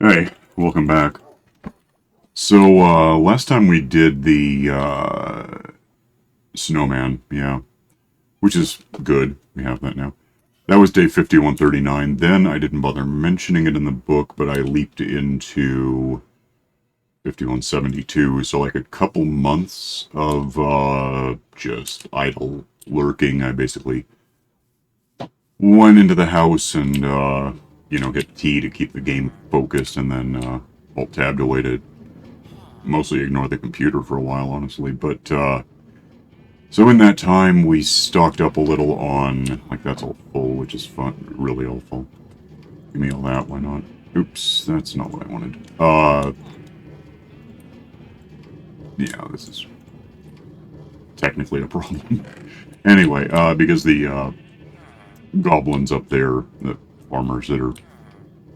Hey, welcome back. So, last time we did the, snowman, yeah, which is good. We have that now. That was day 5139. Then I didn't bother mentioning it in the book, but I leaped into 5172. So, like a couple months of, just idle lurking. I basically went into the house and, hit T to keep the game focused, and then, alt-tabbed away to mostly ignore the computer for a while, honestly. But, so in that time, we stocked up a little on, like, that's all full, which is fun, really all full. Give me all that, why not? Oops, that's not what I wanted. Yeah, this is technically a problem. Anyway, because the, goblins up there, the farmers that are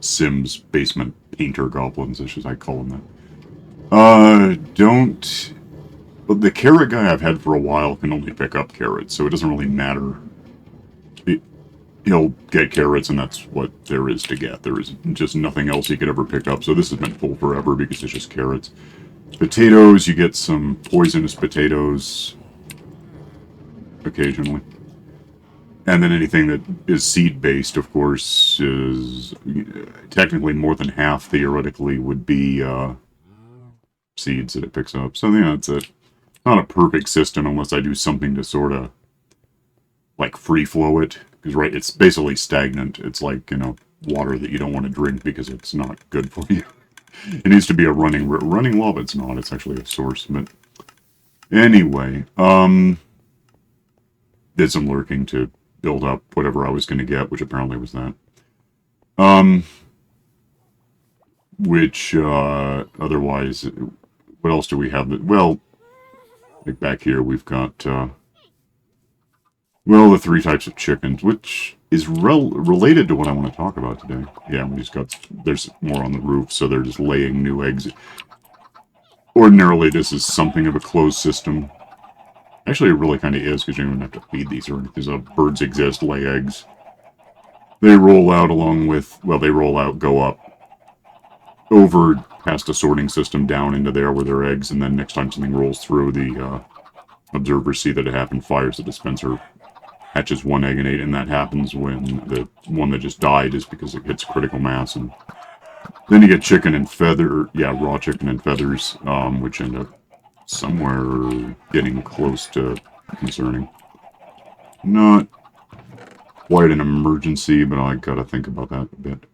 Sims basement painter goblins, as I call them that. Don't... But the carrot guy I've had for a while can only pick up carrots, so it doesn't really matter. He'll get carrots, and that's what there is to get. There is just nothing else he could ever pick up, so this has been full forever because it's just carrots. Potatoes, you get some poisonous potatoes occasionally. And then anything that is seed-based, of course, is technically more than half, theoretically, would be seeds that it picks up. So, yeah, it's not a perfect system unless I do something to sort of, like, free-flow it. Because, right, it's basically stagnant. It's like, water that you don't want to drink because it's not good for you. It needs to be a running lava. It's not. It's actually a source. But anyway, did some lurking to build up whatever I was going to get, which apparently was that. Otherwise, what else do we have? Well, like back here, we've got, the three types of chickens, which is related to what I want to talk about today. Yeah, we just got, there's more on the roof, so they're just laying new eggs. Ordinarily, this is something of a closed system. Actually, it really kind of is, because you don't even have to feed these or anything. Birds exist, lay eggs. They roll out along with, they roll out, go up, over past a sorting system down into there where their eggs, and then next time something rolls through, the observers see that it happened, fires the dispenser, hatches one egg and 8, and that happens when the one that just died is because it hits critical mass. And then you get chicken and raw chicken and feathers, which end up somewhere getting close to concerning. Not quite an emergency, but I gotta think about that a bit.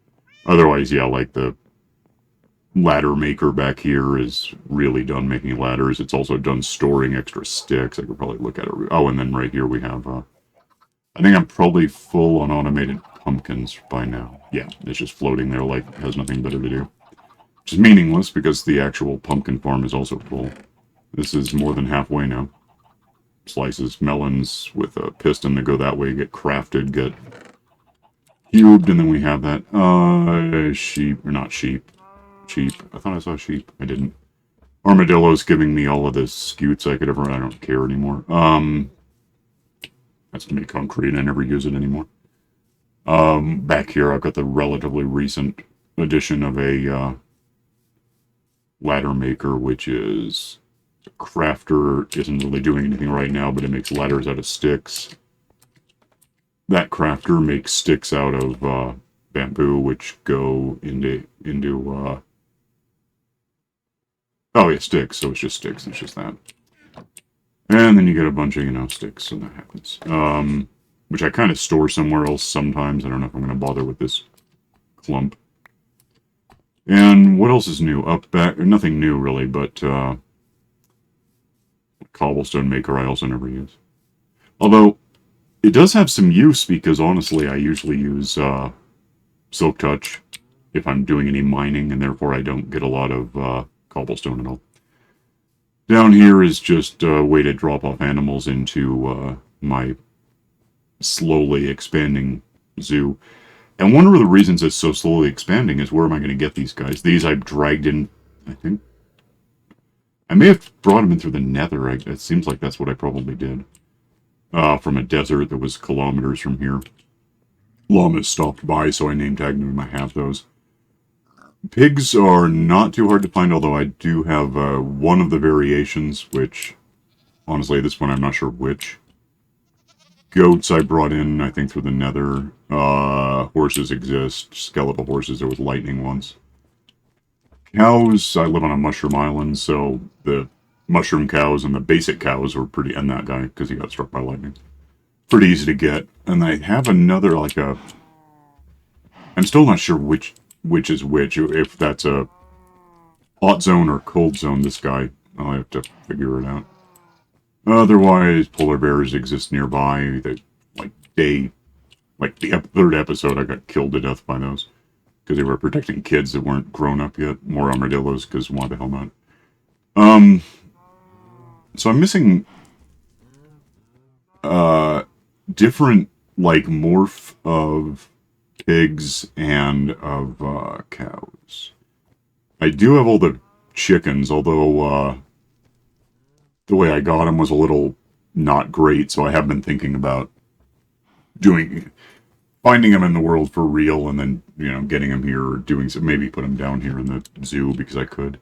Otherwise, yeah, like the ladder maker back here is really done making ladders. It's also done storing extra sticks. I could probably look at it. Oh, and then right here we have, I think I'm probably full on automated pumpkins by now. Yeah, it's just floating there like it has nothing better to do. Which is meaningless because the actual pumpkin farm is also full. This is more than halfway now. Slices, melons with a piston that go that way, get crafted, get cubed, and then we have that, sheep, or not sheep. Sheep. I thought I saw sheep. I didn't. Armadillo's giving me all of the scutes I could ever... I don't care anymore. That's gonna be concrete. I never use it anymore. Back here I've got the relatively recent addition of a, ladder maker, which is... a crafter. Isn't really doing anything right now, but it makes ladders out of sticks. That crafter makes sticks out of, bamboo, which go into, oh yeah, sticks, so it's just sticks, it's just that. And then you get a bunch of, sticks, so that happens. Which I kind of store somewhere else sometimes. I don't know if I'm going to bother with this clump. And what else is new? Up back, nothing new really, but, cobblestone maker I also never use. Although, it does have some use because honestly I usually use, Silk Touch if I'm doing any mining, and therefore I don't get a lot of, cobblestone at all. Down here is just a way to drop off animals into my slowly expanding zoo. And one of the reasons it's so slowly expanding is where am I going to get these guys? These I've dragged in, I think. I may have brought them in through the nether. It seems like that's what I probably did. From a desert that was kilometers from here. Llamas stopped by, so I name tagged them, and I have those. Pigs are not too hard to find, although I do have one of the variations, which, honestly, at this point I'm not sure which. Goats I brought in, I think, through the nether. Horses exist. Skeletal horses, there was lightning ones. Cows, I live on a mushroom island, so the mushroom cows and the basic cows were pretty... And that guy, because he got struck by lightning. Pretty easy to get. And I have another, like a... I'm still not sure which is which. If that's a hot zone or cold zone, this guy. I'll have to figure it out. Otherwise, polar bears exist nearby. They, like the third episode, I got killed to death by those. Because they were protecting kids that weren't grown up yet. More armadillos, because why the hell not? So I'm missing different, like, morph of pigs and of cows. I do have all the chickens, although the way I got them was a little not great, so I have been thinking about finding them in the world for real, and then, you know, getting them here, or doing some, maybe put them down here in the zoo, because I could.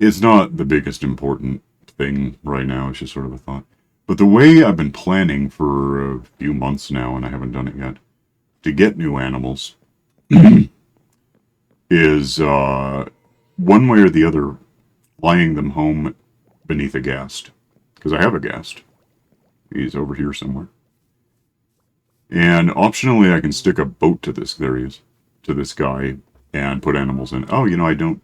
It's not the biggest important thing right now, it's just sort of a thought. But the way I've been planning for a few months now, and I haven't done it yet, to get new animals, is one way or the other flying them home beneath a ghast. Because I have a ghast. He's over here somewhere. And optionally, I can stick a boat to this. There he is. To this guy. And put animals in. Oh, you know, I don't...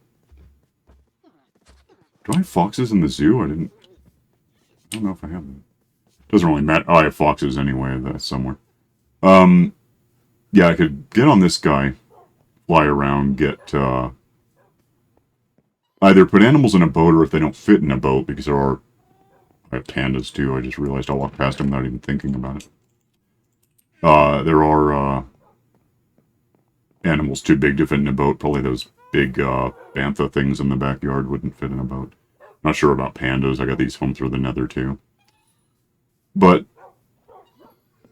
Do I have foxes in the zoo? I don't know if I have them. Doesn't really matter. Oh, I have foxes anyway. That's somewhere. Yeah, I could get on this guy. Fly around. Get, either put animals in a boat, or if they don't fit in a boat, because there are... I have pandas, too. I just realized I walked past them without even thinking about it. There are animals too big to fit in a boat. Probably those big bantha things in the backyard wouldn't fit in a boat. Not sure about pandas. I got these home through the nether too. But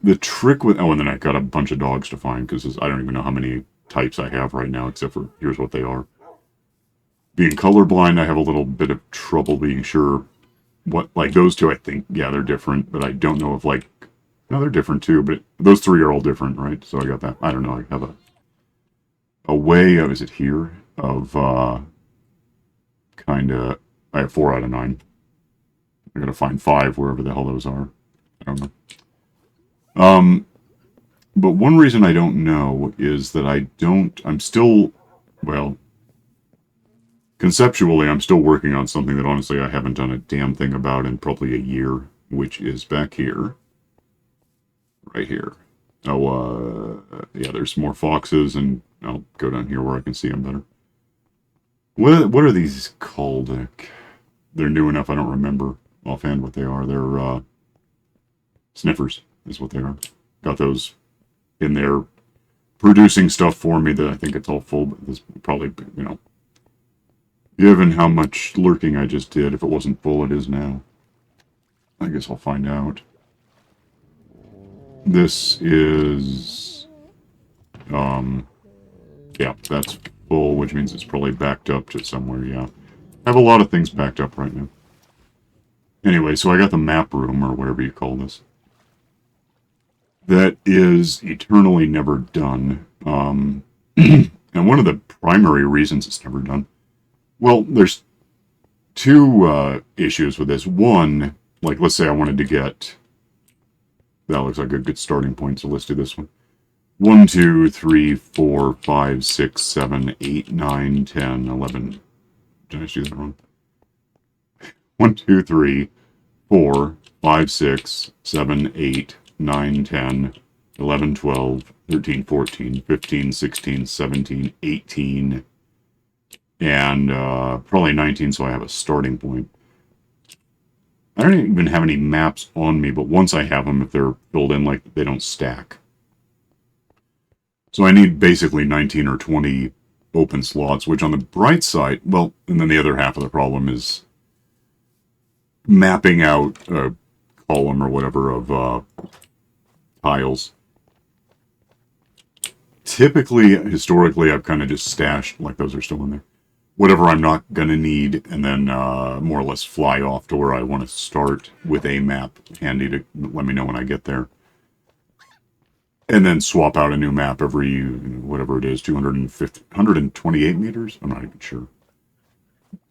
the trick with... Oh, and then I got a bunch of dogs to find, because I don't even know how many types I have right now, except for here's what they are. Being colorblind, I have a little bit of trouble being sure what... Like, those two, I think, yeah, they're different, but I don't know if, like... No, they're different too, but those three are all different, right? So I got that. I don't know. I have a way of... Is it here? Of, kind of... I have 4 out of 9. I gotta find 5 wherever the hell those are. I don't know. But one reason I don't know is that I'm still... Well... Conceptually, I'm still working on something that honestly I haven't done a damn thing about in probably a year, which is back here. Right here. Oh, yeah, there's more foxes, and I'll go down here where I can see them better. What are these called? They're new enough I don't remember offhand what they are. They're, sniffers is what they are. Got those in there producing stuff for me that I think it's all full, but this probably, you know, given how much lurking I just did, if it wasn't full, it is now. I guess I'll find out. This is, yeah, that's full, which means it's probably backed up to somewhere, yeah. I have a lot of things backed up right now. Anyway, so I got the map room, or whatever you call this. That is eternally never done. And one of the primary reasons it's never done... Well, there's 2 issues with this. One, like, let's say I wanted to get... That looks like a good starting point, so let's do this one. 1, 2, 3, 4, 5, 6, 7, 8, 9, 10, 11. Did I do that wrong? 1, 2, 3, 4, 5, 6, 7, 8, 9, 10, 11, 12, 13, 14, 15, 16, 17, 18, and probably 19, so I have a starting point. I don't even have any maps on me, but once I have them, if they're filled in, like, they don't stack. So I need basically 19 or 20 open slots, which on the bright side, well, and then the other half of the problem is mapping out a column or whatever of tiles. Typically, historically, I've kind of just stashed, like those are still in there, whatever I'm not going to need, and then more or less fly off to where I want to start with a map handy to let me know when I get there. And then swap out a new map every, whatever it is, 250, 128 meters? I'm not even sure.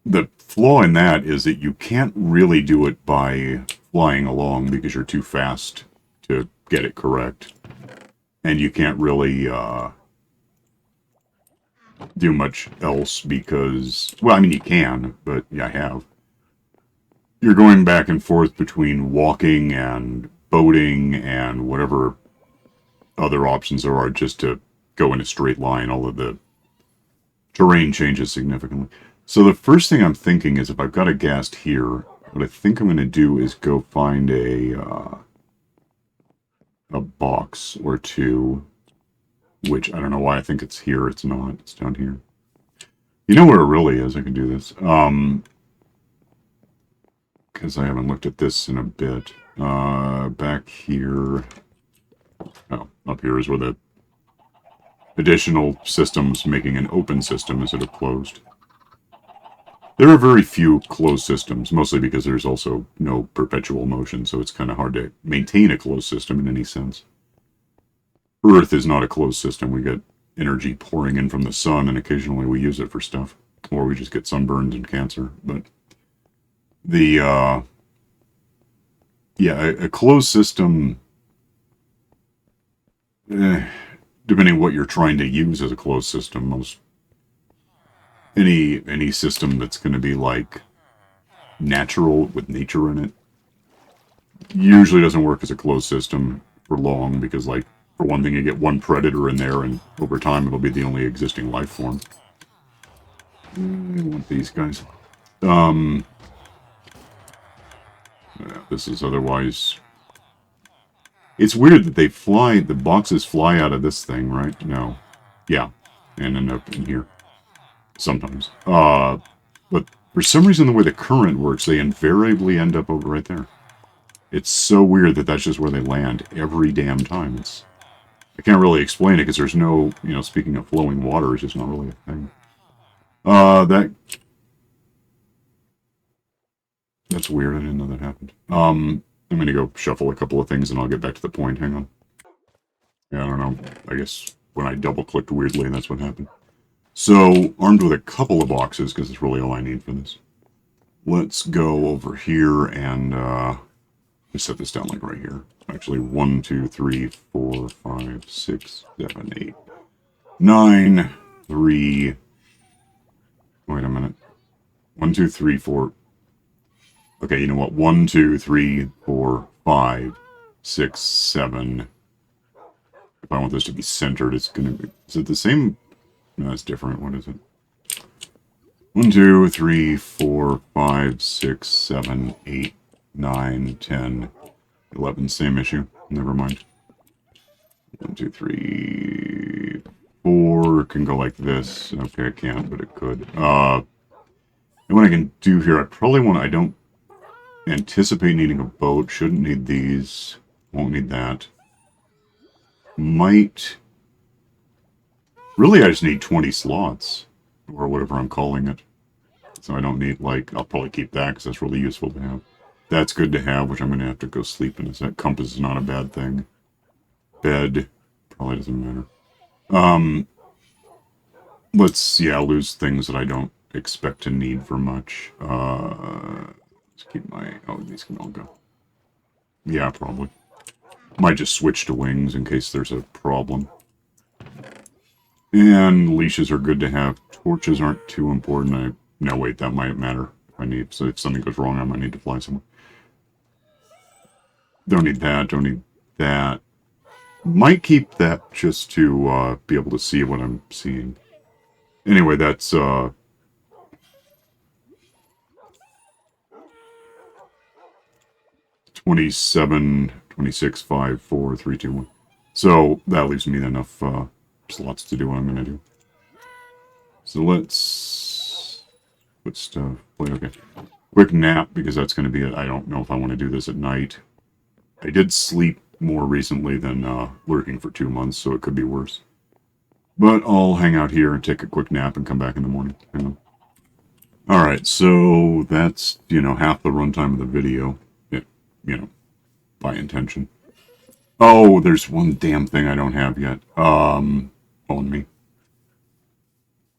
The flaw in that is that you can't really do it by flying along because you're too fast to get it correct. And you can't really do much else because, well, I mean, you can, but yeah, I have. You're going back and forth between walking and boating and whatever other options there are just to go in a straight line. All of the terrain changes significantly. So the first thing I'm thinking is if I've got a ghast here, what I think I'm going to do is go find a box or two, which I don't know why I think it's here. It's not. It's down here. You know where it really is? I can do this. Because I haven't looked at this in a bit. Back here. Oh, up here is where the additional systems making an open system instead of closed. There are very few closed systems, mostly because there's also no perpetual motion, so it's kind of hard to maintain a closed system in any sense. Earth is not a closed system. We get energy pouring in from the sun, and occasionally we use it for stuff. Or we just get sunburns and cancer. But the, yeah, a closed system, depending on what you're trying to use as a closed system, any system that's going to be like natural with nature in it usually doesn't work as a closed system for long because, like, for one thing, you get one predator in there, and over time it'll be the only existing life form. I want these guys. Yeah, this is otherwise... It's weird that the boxes fly out of this thing, right? No. Yeah. And end up in here. Sometimes. But for some reason, the way the current works, they invariably end up over right there. It's so weird that that's just where they land every damn time. I can't really explain it because there's no, speaking of flowing water, it's just not really a thing. That's weird. I didn't know that happened. I'm going to go shuffle a couple of things and I'll get back to the point. Hang on. Yeah, I don't know. I guess when I double-clicked weirdly, that's what happened. So, armed with a couple of boxes, because it's really all I need for this. Let's go over here and just set this down like right here. Actually, 1, 2, 3, 4, 5, 6, 7, 8, 9, 3. Wait a minute. 1, 2, 3, 4. Okay, you know what? 1, 2, 3, 4, 5, 6, 7. If I want this to be centered, it's going to be... Is it the same? No, it's different. What is it? 1, 2, 3, 4, 5, 6, 7, 8, 9, 10, 11. Same issue. Never mind. 1, 2, 3, 4. Can go like this. Okay, I can't, but it could. And what I can do here, I probably want... I don't anticipate needing a boat. Shouldn't need these. Won't need that. Might... Really, I just need 20 slots, or whatever I'm calling it. So I don't need, like, I'll probably keep that, because that's really useful to have. That's good to have, which I'm going to have to go sleep in. That compass is not a bad thing. Bed, probably doesn't matter. Let's, yeah, lose things that I don't expect to need for much. Let's keep my, oh, these can all go. Yeah, probably. Might just switch to wings in case there's a problem. And leashes are good to have. Torches aren't too important. No, wait, that might matter if I need. So if something goes wrong, I might need to fly somewhere. Don't need that. Don't need that. Might keep that just to be able to see what I'm seeing. Anyway, that's 27, 26, 5, 4, 3, 2, 1. So that leaves me enough slots to do what I'm going to do. So let's put stuff, okay. Quick nap, because that's going to be it. I don't know if I want to do this at night. I did sleep more recently than lurking for 2 months, so it could be worse. But I'll hang out here and take a quick nap and come back in the morning. Hang on. Alright, so that's, half the runtime of the video. It, by intention. Oh, there's one damn thing I don't have yet. On me.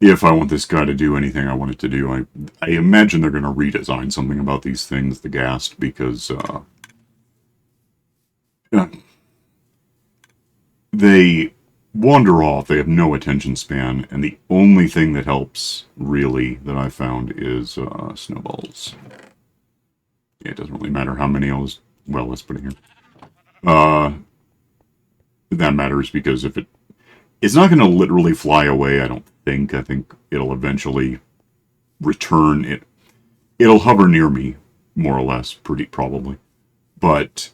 If I want this guy to do anything I want it to do, I imagine they're going to redesign something about these things, the Ghast, because, they wander off, they have no attention span, and the only thing that helps, really, that I found is, snowballs. Yeah, it doesn't really matter how many well, let's put it here. That matters because it's not going to literally fly away, I don't think. I think it'll eventually return. It'll hover near me, more or less, pretty probably. But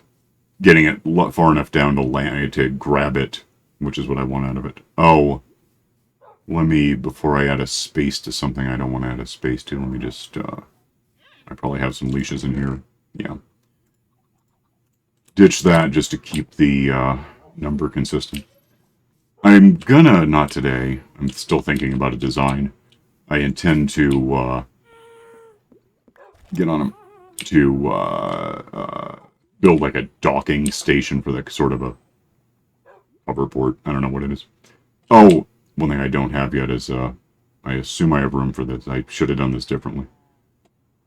getting it far enough down to land, to grab it, which is what I want out of it. Oh, before I add a space to something I don't want to add a space to, let me just, I probably have some leashes in here. Yeah. Ditch that just to keep the, number consistent. I'm gonna, not today, I'm still thinking about a design. I intend to, get on him, to, build like a docking station for the sort of a hoverboard. I don't know what it is. Oh, one thing I don't have yet is, I assume I have room for this. I should have done this differently.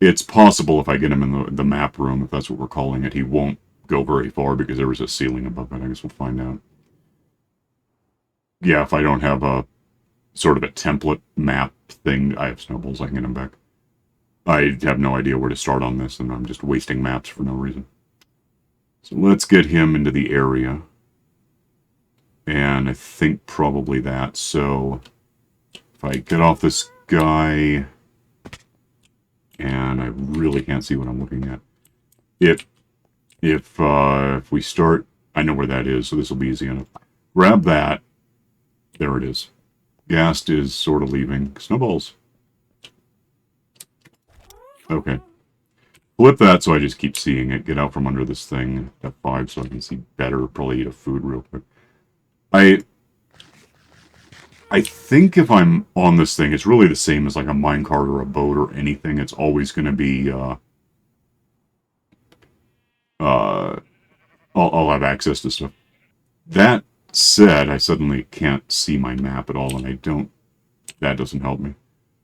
It's possible if I get him in the map room, if that's what we're calling it, he won't go very far because there was a ceiling above it. I guess we'll find out. Yeah, if I don't have a sort of a template map thing, I have snowballs, I can get them back. I have no idea where to start on this, and I'm just wasting maps for no reason. So let's get him into the area. And I think probably that. So if I get off this guy, and I really can't see what I'm looking at. If we start, I know where that is, so this will be easy enough. Grab that. There it is. Ghast is sort of leaving. Snowballs. Okay. Flip that so I just keep seeing it. Get out from under this thing. F5 so I can see better. Probably eat a food real quick. I think if I'm on this thing, it's really the same as like a minecart or a boat or anything. It's always going to be, I'll have access to stuff. That said, I suddenly can't see my map at all, and that doesn't help me.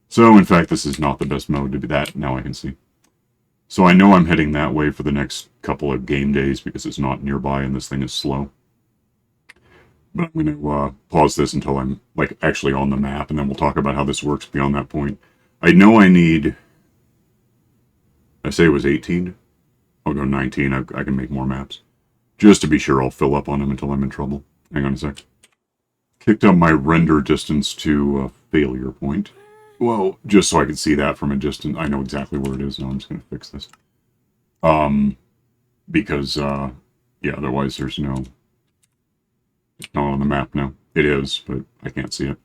So, in fact, this is not the best mode to be that. Now I can see. So I know I'm heading that way for the next couple of game days because it's not nearby and this thing is slow. But I'm going to pause this until I'm like actually on the map, and then we'll talk about how this works beyond that point. I know I need, I say it was 18. I'll go 19. I can make more maps. Just to be sure, I'll fill up on them until I'm in trouble. Hang on a sec. Kicked up my render distance to a failure point. Well, just so I can see that from a distance. I know exactly where it is now. I'm just going to fix this. Because, yeah, otherwise there's no... It's not on the map now. It is, but I can't see it.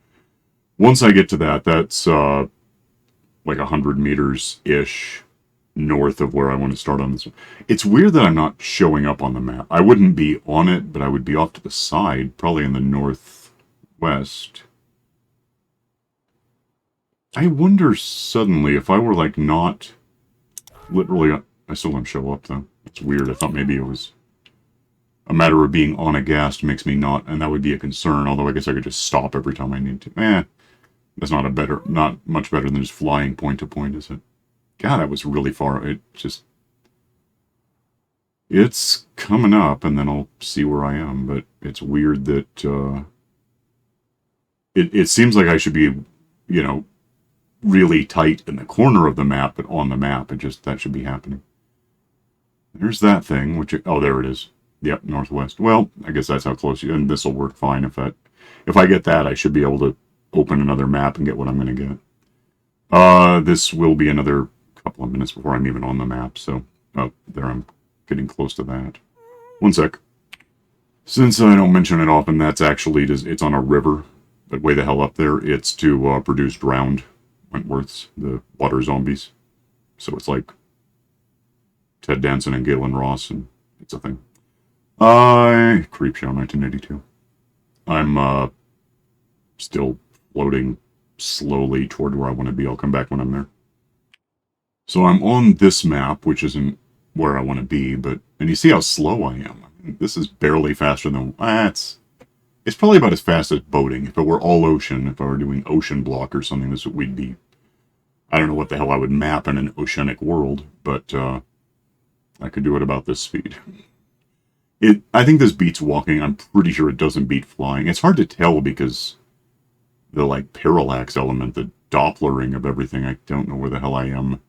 Once I get to that, that's, like 100 meters-ish north of where I want to start on this one. It's weird that I'm not showing up on the map. I wouldn't be on it, but I would be off to the side, probably in the northwest. I wonder suddenly if I were like not literally... I still don't show up though. It's weird. I thought maybe it was a matter of being on a Ghast makes me not, and that would be a concern, although I guess I could just stop every time I need to. That's not much better than just flying point to point, is it? God, that was really far. It's coming up, and then I'll see where I am, but it's weird that, it seems like I should be, really tight in the corner of the map, but on the map, that should be happening. There's that thing, oh, there it is. Yep, northwest. Well, I guess that's how close you, and this will work fine. If I get that, I should be able to open another map and get what I'm going to get. This will be another couple of minutes before I'm even on the map, so, oh, there I'm getting close to that. One sec. Since I don't mention it often, that's actually, it's on a river, but way the hell up there, it's to produce drowned Wentworths, the water zombies. So it's like Ted Danson and Galen Ross, and it's a thing. Creepshow 1982. I'm still floating slowly toward where I want to be. I'll come back when I'm there. So I'm on this map, which isn't where I want to be, and you see how slow I am. I mean, this is barely faster than... it's probably about as fast as boating. If it were all ocean, if I were doing ocean block or something, this would be... I don't know what the hell I would map in an oceanic world, but I could do it about this speed. I think this beats walking. I'm pretty sure it doesn't beat flying. It's hard to tell because the, like, parallax element, the Dopplering of everything, I don't know where the hell I am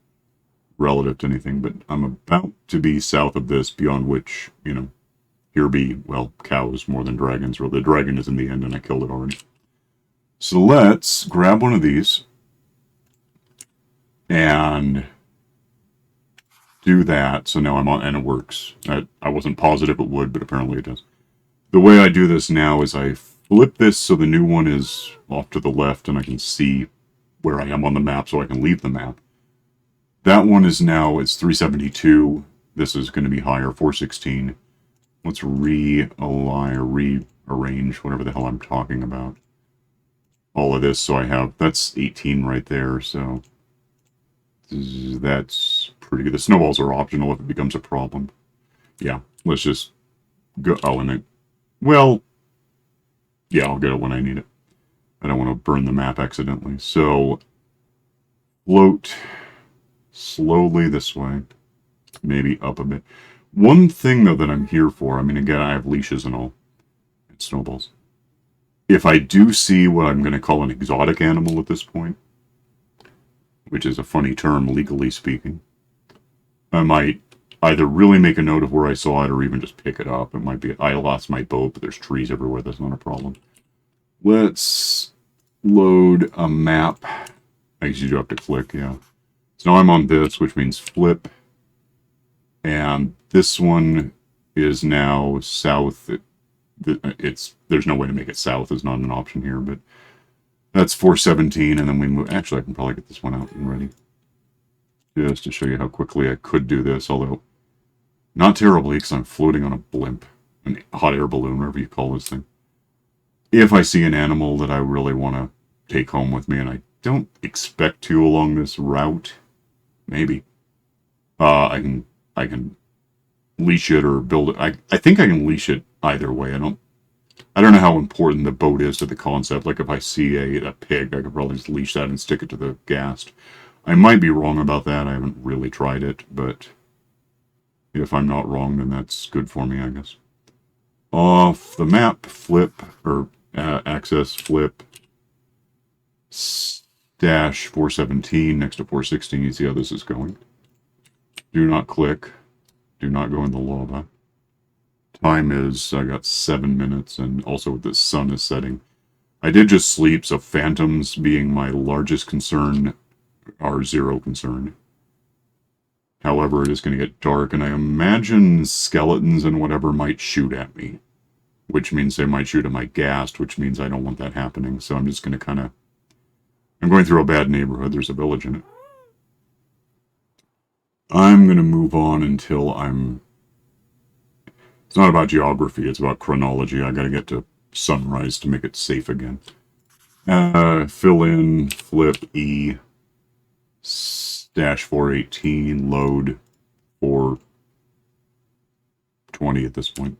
relative to anything, but I'm about to be south of this, beyond which, you know, here be, well, cows more than dragons, or the dragon is in the end and I killed it already. So let's grab one of these and do that. So now I'm on, and it works. I wasn't positive it would, but apparently it does. The way I do this now is I flip this so the new one is off to the left and I can see where I am on the map so I can leave the map. That one is now, it's 372. This is going to be higher, 416. Let's realign or rearrange whatever the hell I'm talking about. All of this, so I have, that's 18 right there, so that's pretty good. The snowballs are optional if it becomes a problem. Yeah, let's just go, well, yeah, I'll get it when I need it. I don't want to burn the map accidentally. So, float slowly this way, maybe up a bit. One thing, though, that I'm here for, I mean, again, I have leashes and all, and snowballs. If I do see what I'm going to call an exotic animal at this point, which is a funny term, legally speaking, I might either really make a note of where I saw it or even just pick it up. It might be, I lost my boat, but there's trees everywhere. That's not a problem. Let's load a map. I guess you do have to click, yeah. So now I'm on this, which means flip. And this one is now south. There's no way to make it south. It's not an option here, but that's 417, and then we move. Actually, I can probably get this one out and ready. Just to show you how quickly I could do this, although not terribly, because I'm floating on a blimp, a hot air balloon, whatever you call this thing. If I see an animal that I really want to take home with me, and I don't expect to along this route, maybe, I can leash it or build it. I think I can leash it either way. I don't know how important the boat is to the concept. Like if I see a pig, I could probably just leash that and stick it to the Ghast. I might be wrong about that. I haven't really tried it, but if I'm not wrong, then that's good for me, I guess. Off the map, flip, or access, flip, dash 417 next to 416. You see how this is going. Do not click. Do not go in the lava. Time is, I got 7 minutes, and also the sun is setting. I did just sleep, so phantoms being my largest concern are zero concern. However, it is going to get dark, and I imagine skeletons and whatever might shoot at me. Which means they might shoot at my Ghast, which means I don't want that happening, so I'm just going to kind of... I'm going through a bad neighborhood, there's a village in it. I'm going to move on until I'm... It's not about geography, it's about chronology. I got to get to sunrise to make it safe again. Fill in, flip, E, dash 418, load 420 at this point.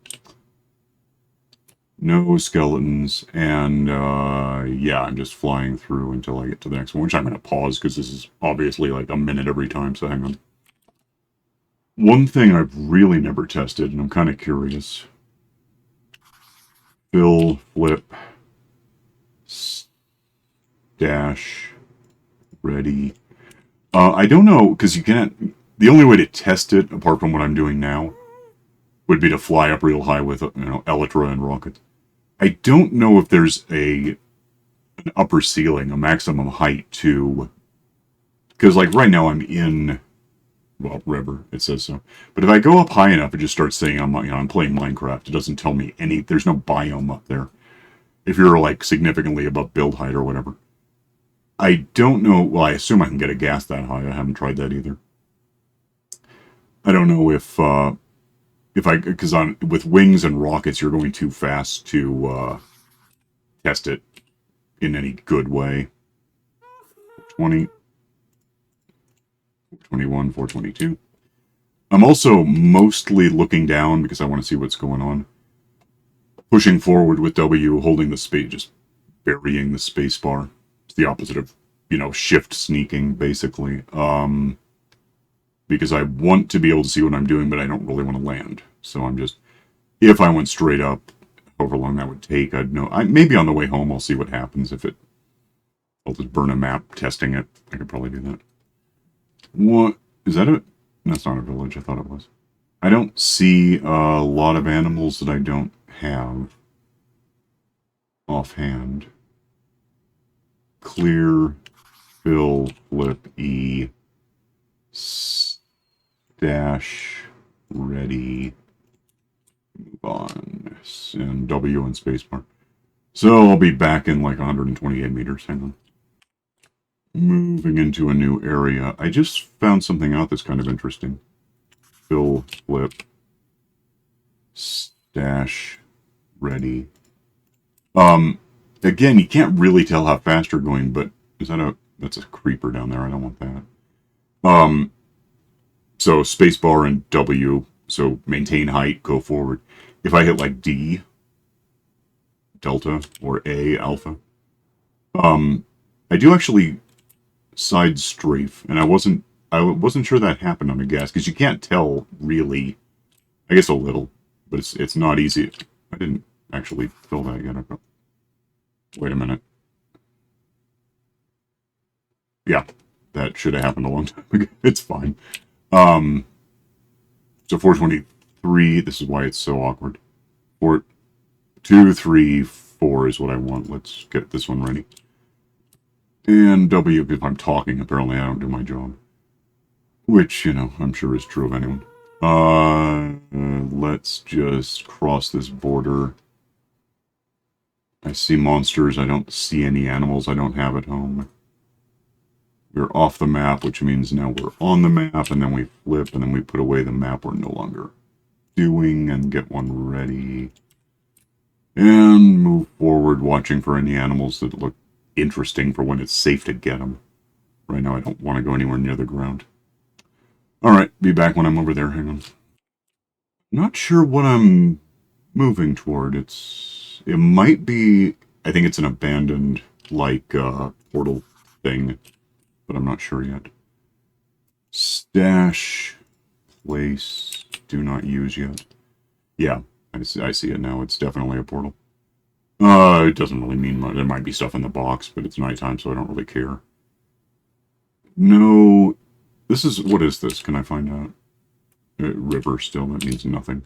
No skeletons, and yeah, I'm just flying through until I get to the next one, which I'm going to pause because this is obviously like a minute every time, so hang on. One thing I've really never tested, and I'm kind of curious. Fill, flip, dash, ready. I don't know, because you can't... The only way to test it, apart from what I'm doing now, would be to fly up real high with, you know, Elytra and rockets. I don't know if there's an upper ceiling, a maximum height to... Because, like, right now I'm in... Well, river, it says so. But if I go up high enough, it just starts saying I'm playing Minecraft. It doesn't tell me any... There's no biome up there. If you're, like, significantly above build height or whatever. I don't know... Well, I assume I can get a Ghast that high. I haven't tried that either. I don't know if I... Because with wings and rockets, you're going too fast to test it. in any good way. 420, 421, 422. I'm also mostly looking down because I want to see what's going on. Pushing forward with W, holding the space, just burying the space bar. It's the opposite of, you know, shift sneaking, basically. Because I want to be able to see what I'm doing, but I don't really want to land. So I'm just, if I went straight up, however long that would take, I'd know. Maybe on the way home I'll see what happens. If I'll just burn a map testing it. I could probably do that. What? Is that it? That's not a village, I thought it was. I don't see a lot of animals that I don't have offhand. Clear, fill, flip, E, dash, ready, move on, and W and spacebar. So I'll be back in like 128 meters. Hang on. Moving into a new area. I just found something out that's kind of interesting. Fill, flip, stash, ready. Again, you can't really tell how fast you're going, but is that that's a creeper down there. I don't want that. So spacebar and W, so maintain height, go forward. If I hit like D, delta, or A, alpha, I do actually side strafe, and I wasn't sure that happened on a gas, because you can't tell really. I guess a little, but it's not easy. I didn't actually fill that yet. Wait a minute. Yeah, that should have happened a long time ago. It's fine. So 423, this is why it's so awkward. 4, 2, 3, 4 is what I want. Let's get this one ready. And W, if I'm talking, apparently I don't do my job. Which, you know, I'm sure is true of anyone. Let's just cross this border. I see monsters. I don't see any animals I don't have at home. We're off the map, which means now we're on the map, and then we flip, and then we put away the map we're no longer doing, and get one ready. And move forward, watching for any animals that look interesting for when it's safe to get them. Right now I don't want to go anywhere near the ground. Alright, be back when I'm over there. Hang on. Not sure what I'm moving toward. It might be, I think it's an abandoned, like, portal thing, but I'm not sure yet. Stash, place, do not use yet. Yeah, I see it now. It's definitely a portal. It doesn't really mean much. There might be stuff in the box, but it's nighttime, so I don't really care. No, this is, what is this? Can I find out? River still, that means nothing.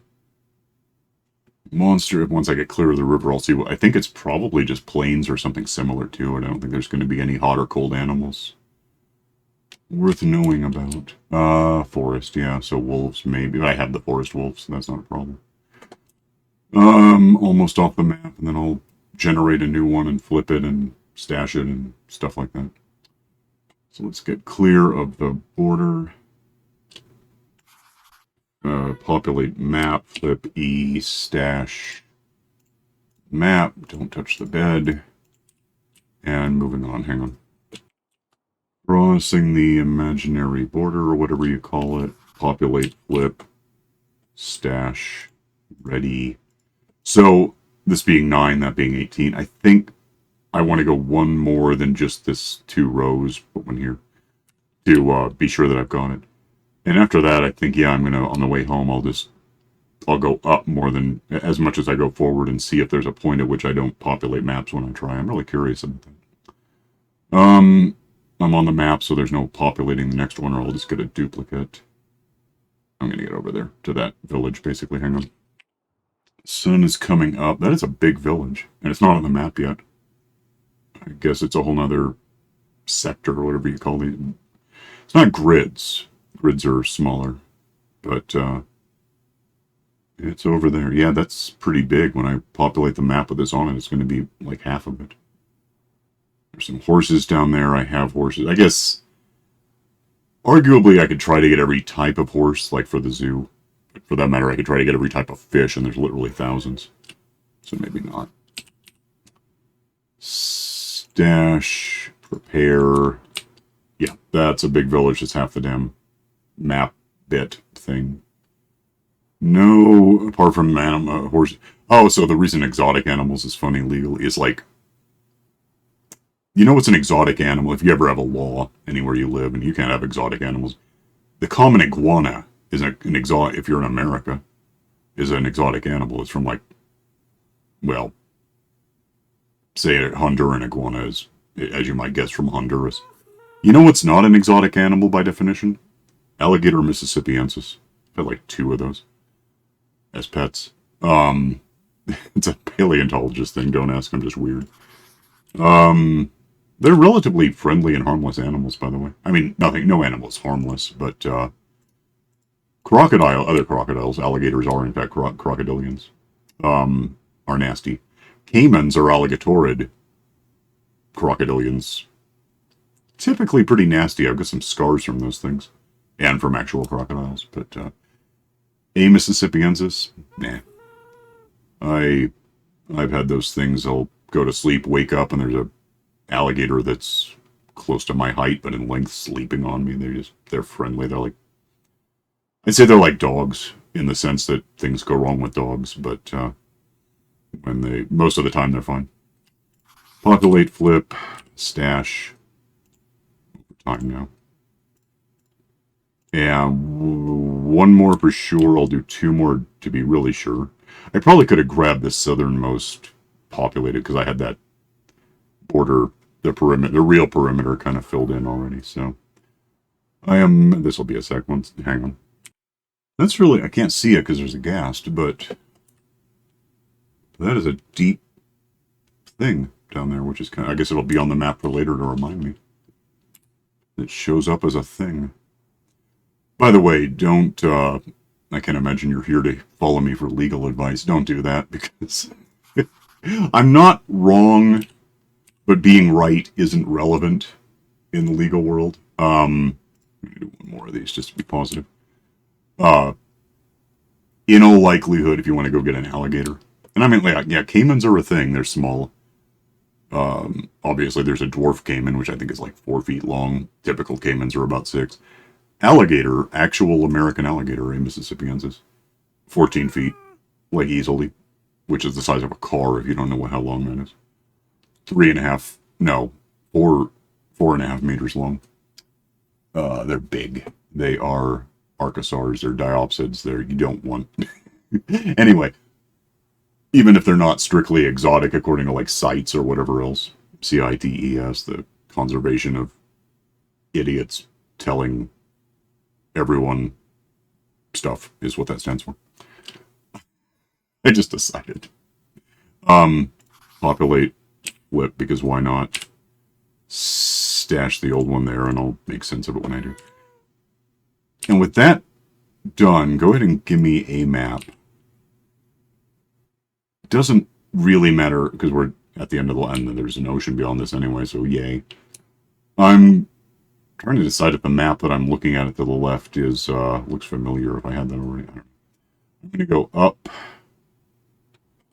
Monster, once I get clear of the river, I'll see what, I think it's probably just plains or something similar to it. I don't think there's going to be any hot or cold animals worth knowing about. Forest, yeah, so wolves, maybe. I have the forest wolves, so that's not a problem. Almost off the map, and then I'll generate a new one and flip it and stash it and stuff like that. So let's get clear of the border. Populate map, flip E, stash, map, don't touch the bed, and moving on, hang on. Crossing the imaginary border, or whatever you call it, populate, flip, stash, ready. So, this being 9, that being 18, I think I want to go one more than just this 2 rows, put one here, to be sure that I've got it. And after that, I think, yeah, I'm going to, on the way home, I'll go up more than, as much as I go forward and see if there's a point at which I don't populate maps when I try. I'm really curious about that. I'm on the map, so there's no populating the next one, or I'll just get a duplicate. I'm going to get over there, to that village, basically. Hang on. Sun is coming up. That is a big village, and it's not on the map yet. I guess it's a whole nother sector, or whatever you call these. It's not grids. Grids are smaller, but it's over there. Yeah, that's pretty big. When I populate the map with this on it, it's going to be like half of it. There's some horses down there. I have horses. I guess, arguably, I could try to get every type of horse, like for the zoo. But for that matter, I could try to get every type of fish, and there's literally thousands. So maybe not. Dash, prepare. Yeah, that's a big village. It's half the damn map bit thing. No, apart from horse. Oh, so the reason exotic animals is funny legally is like, you know what's an exotic animal? If you ever have a law anywhere you live and you can't have exotic animals, the common iguana is an exotic, if you're in America, is an exotic animal. It's from like, well, say a Honduran iguana is, as you might guess, from Honduras. You know what's not an exotic animal by definition? Alligator Mississippiensis. I had like 2 of those as pets. It's a paleontologist thing. Don't ask. I'm just weird. They're relatively friendly and harmless animals, by the way. I mean, no animal is harmless, but other crocodiles, alligators are in fact crocodilians, are nasty. Caimans are alligatorid crocodilians. Typically pretty nasty. I've got some scars from those things. And from actual crocodiles. But, A. Mississippiensis? Nah. I've had those things. I'll go to sleep, wake up, and there's a alligator that's close to my height, but in length, sleeping on me. They're friendly. They're like, I'd say they're like dogs, in the sense that things go wrong with dogs, but, most of the time they're fine. Populate, flip, stash. Time now. And one more for sure. I'll do 2 more to be really sure. I probably could have grabbed the southernmost populated because I had that border, the real perimeter kind of filled in already. So this will be a sec. Hang on. That's really, I can't see it because there's a ghast, but that is a deep thing down there, which is kind of, I guess it'll be on the map for later to remind me. It shows up as a thing. By the way, don't, I can't imagine you're here to follow me for legal advice. Don't do that, because I'm not wrong, but being right isn't relevant in the legal world. Let me do 1 more of these just to be positive. In all likelihood, if you want to go get an alligator, and I mean, yeah, caimans are a thing. They're small. Obviously, there's a dwarf caiman, which I think is like 4 feet long. Typical caimans are about 6. Alligator, actual American alligator, A. Mississippiensis, 14 feet, like easily, which is the size of a car if you don't know how long that is. 3.5, no, 4.5 meters long. They're big. They are archosaurs. They're diopsids. You don't want. Anyway, even if they're not strictly exotic according to like CITES or whatever else, CITES, the conservation of idiots telling everyone stuff is what that stands for. I just decided. Populate, flip, because why not? Stash the old one there and I'll make sense of it when I do. And with that done, go ahead and give me a map. It doesn't really matter because we're at the end of the line and there's an ocean beyond this anyway, so yay. I'm trying to decide if the map that I'm looking at to the left is, looks familiar, if I had that already. I'm going to go up,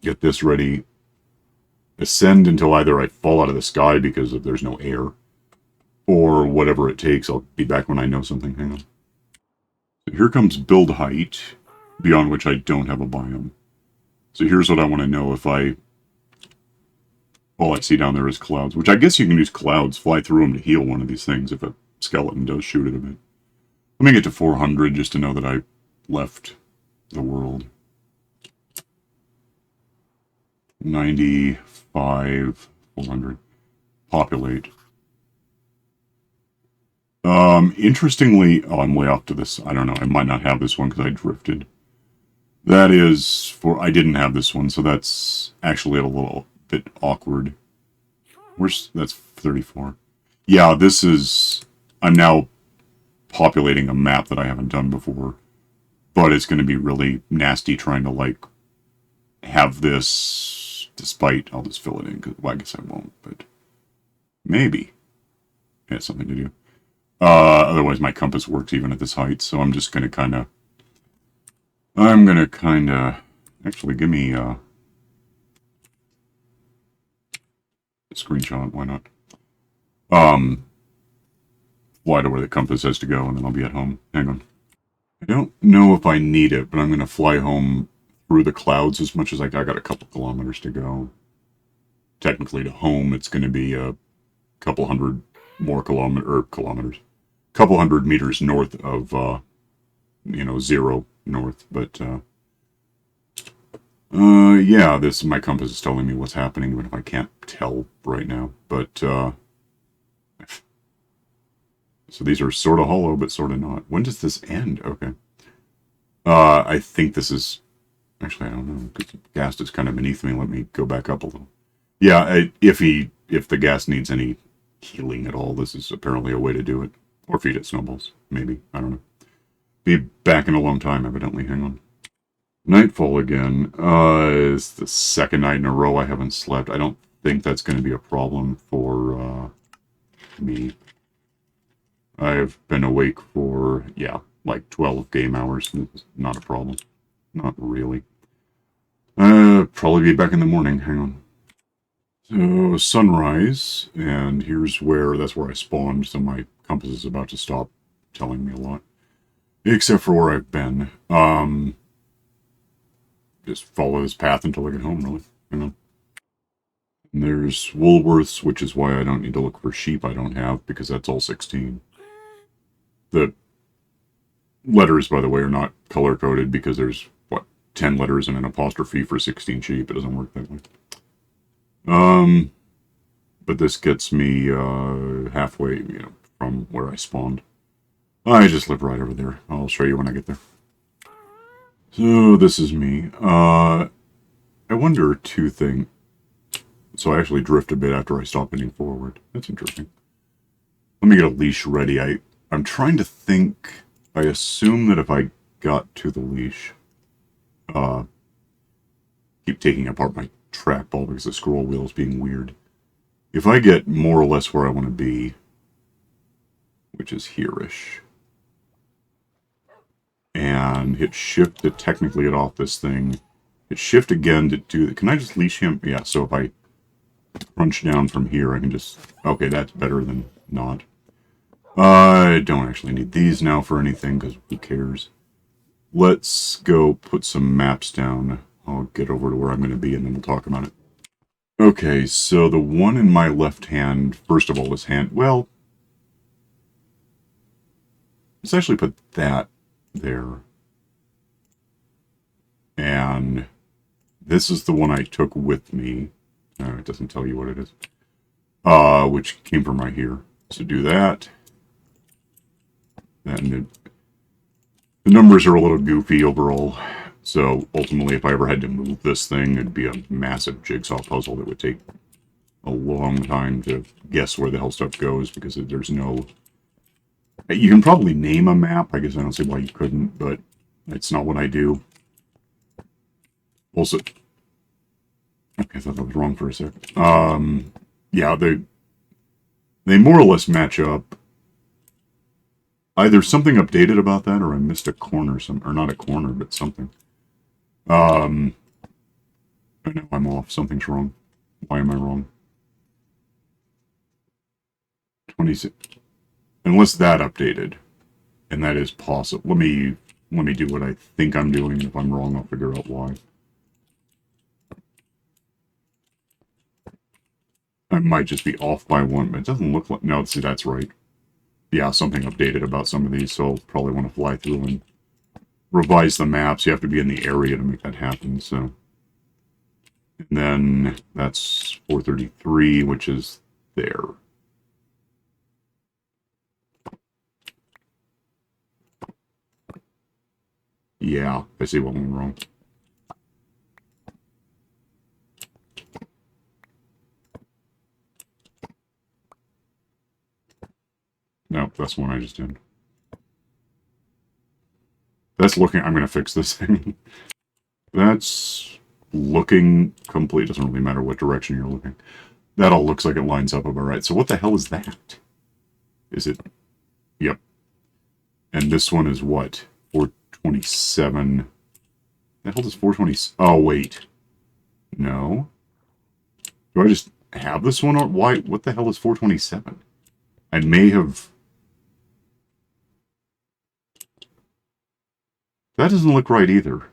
get this ready, ascend until either I fall out of the sky because there's no air, or whatever it takes. I'll be back when I know something. Hang on. So here comes build height, beyond which I don't have a biome. So here's what I want to know if all I see down there is clouds, which I guess you can use clouds, fly through them to heal one of these things if a skeleton does shoot it a bit. Let me get to 400 just to know that I left the world. 95, 400. Populate. Interestingly, I'm way off to this. I don't know. I might not have this one because I drifted. That is I didn't have this one, so that's actually a little bit awkward. That's 34. Yeah, I'm now populating a map that I haven't done before, but it's going to be really nasty trying to, like, have this, despite, I'll just fill it in, because, well, I guess I won't, but maybe it has something to do. Otherwise my compass works even at this height, so I'm just going to kind of, actually give me a screenshot, why not? Um, fly to where the compass has to go, and then I'll be at home. Hang on. I don't know if I need it, but I'm going to fly home through the clouds as much as I got a couple kilometers to go. Technically, to home, it's going to be a couple hundred more kilometers, couple hundred meters north of, 0 north. But, yeah, my compass is telling me what's happening, even if I can't tell right now. But, so these are sort of hollow, but sort of not. When does this end? Okay. I think this is... Actually, I don't know. Ghast is kind of beneath me. Let me go back up a little. Yeah, if the ghast needs any healing at all, this is apparently a way to do it. Or feed it snowballs. Maybe. I don't know. Be back in a long time, evidently. Hang on. Nightfall again. It's the second night in a row I haven't slept. I don't think that's going to be a problem for me. I've been awake for, yeah, like 12 game hours. It's not a problem. Not really. Probably be back in the morning. Hang on. So, sunrise, and that's where I spawned, so my compass is about to stop telling me a lot. Except for where I've been. Just follow this path until I get home, really. Hang on. And there's Woolworths, which is why I don't need to look for sheep I don't have, because that's all 16. The letters, by the way, are not color-coded because there's, 10 letters and an apostrophe for 16 sheep. It doesn't work that way. But this gets me, halfway, from where I spawned. I just live right over there. I'll show you when I get there. So, this is me. I wonder two things. So I actually drift a bit after I stop heading forward. That's interesting. Let me get a leash ready. I'm trying to think. I assume that if I got to the leash, keep taking apart my trackball because the scroll wheel is being weird. If I get more or less where I want to be, which is here-ish, and hit shift to technically get off this thing, hit shift again to do it. Can I just leash him? Yeah, so if I crunch down from here, I can just... Okay, that's better than not. I don't actually need these now for anything, because who cares? Let's go put some maps down. I'll get over to where I'm going to be, and then we'll talk about it. Okay, so the one in my left hand, first of all, is well, let's actually put that there. And this is the one I took with me. It doesn't tell you what it is. Which came from right here. So do that. And the numbers are a little goofy overall. So ultimately, if I ever had to move this thing, it'd be a massive jigsaw puzzle that would take a long time to guess where the hell stuff goes, because there's no... You can probably name a map. I guess I don't see why you couldn't, but it's not what I do. Also... Okay, I thought that was wrong for a sec. Yeah, they more or less match up. Either something updated about that, or I missed a corner, or not a corner, but something. I know I'm off. Something's wrong. Why am I wrong? 26. Unless that updated, and that is possible. Let me do what I think I'm doing, and if I'm wrong, I'll figure out why. I might just be off by one, but it doesn't look like... No, see, that's right. Yeah, something updated about some of these, so I'll probably want to fly through and revise the maps. You have to be in the area to make that happen, so... And then that's 433, which is there. Yeah, I see what went wrong. Nope, that's one I just did. That's looking... I'm going to fix this thing. That's looking complete. Doesn't really matter what direction you're looking. That all looks like it lines up about right. So what the hell is that? Is it... Yep. And this one is what? 427. The hell does 420... Oh, wait. No. Do I just have this one? Or why? What the hell is 427? I may have... That doesn't look right either.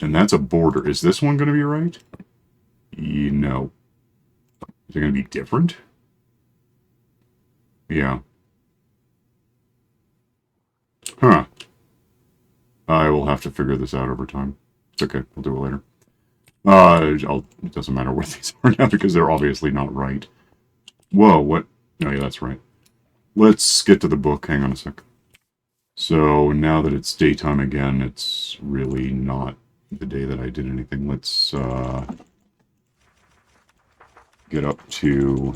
And that's a border. Is this one going to be right? No. Is it going to be different? Yeah. Huh. I will have to figure this out over time. It's okay. We'll do it later. It doesn't matter what these are now because they're obviously not right. Whoa, what? Oh, yeah, that's right. Let's get to the book. Hang on a sec. So now that it's daytime again, it's really not the day that I did anything. Let's get up to...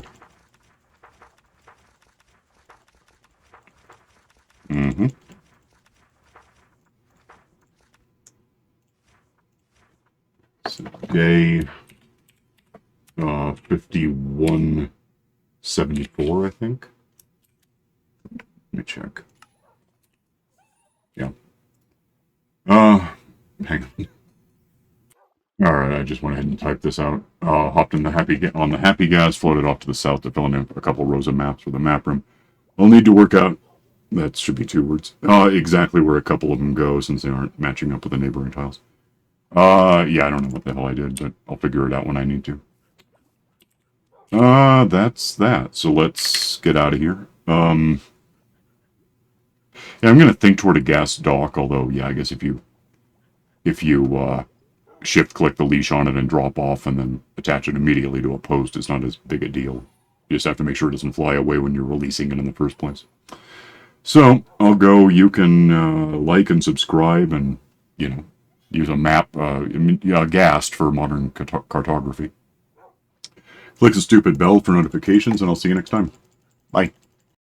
So day 5174, I think. Let me check. Yeah. Hang on. Alright, I just went ahead and typed this out. Hopped in the Happy Ghast, floated off to the south to fill in a couple rows of maps for the map room. I'll need to work out, that should be 2 words, exactly where a couple of them go since they aren't matching up with the neighboring tiles. Yeah, I don't know what the hell I did, but I'll figure it out when I need to. That's that. So let's get out of here. Yeah, I'm gonna think toward a gas dock, although, yeah, I guess if you shift-click the leash on it and drop off and then attach it immediately to a post, it's not as big a deal. You just have to make sure it doesn't fly away when you're releasing it in the first place. So, I'll go. You can like and subscribe and, you know, use a map, Ghast for modern cartography. Click the stupid bell for notifications, and I'll see you next time. Bye.